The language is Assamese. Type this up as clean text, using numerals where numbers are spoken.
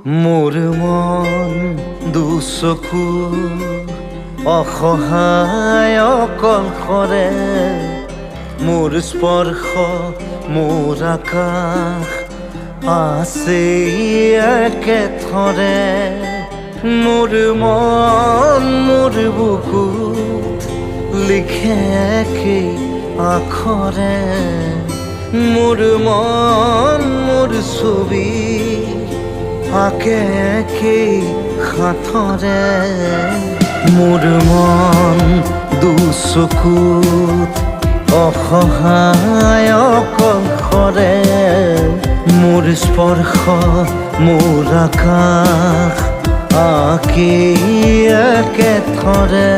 মোৰ মন দুচকু অসহায় অকলশৰে, মোৰ স্পৰ্শ মোৰ আকাশ আছে একেথৰে। মোৰ মন মোৰ বুকুত লিখে একেই আখৰে, মোৰ মন মোৰ ছবি আঁকে একেই সাঁথৰে। মোৰ মন দুচকুত অসহায় অকলশৰে, মোৰ স্পৰ্শ মোৰ আকাশ আঁকি একেথৰে।